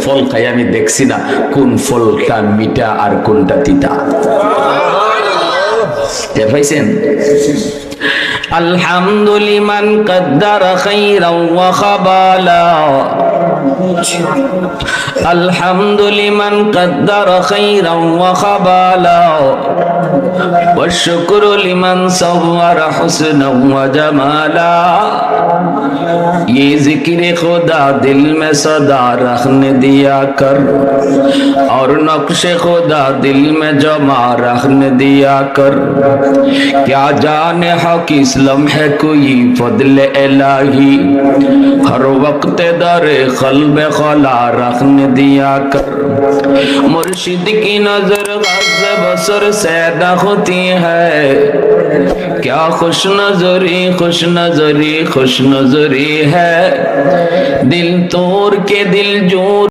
ফল খাই আমি দেখছি না কোন ফলটা মিঠা আর কোনটা তিতা। টের পাইছেন? আলহামদুলিমান কদ্দারা খাইরাও ওয়া খাবালা, আলহামদুলিমান কদ্দারা খাইরাও ওয়া খাবালা, ওয়া শুকরু লিমান সাওয়ারা হুসনাও ওয়া জামালা। ये जिक्र खुदा दिल में सदा रखने दिया कर, और नक्शे खुदा दिल में जमा रखने दिया कर। क्या जाने हक इस्लाम है कोई फضل इलाही, हर वक्त दर क़ल्ब खला रखने दिया कर। मुर्शिद की नजर ग़ज़ बसर सैदा होती है, क्या खुश नजरी खुश नजरी खुश नजरी है। दिल तोड़ के दिल जोड़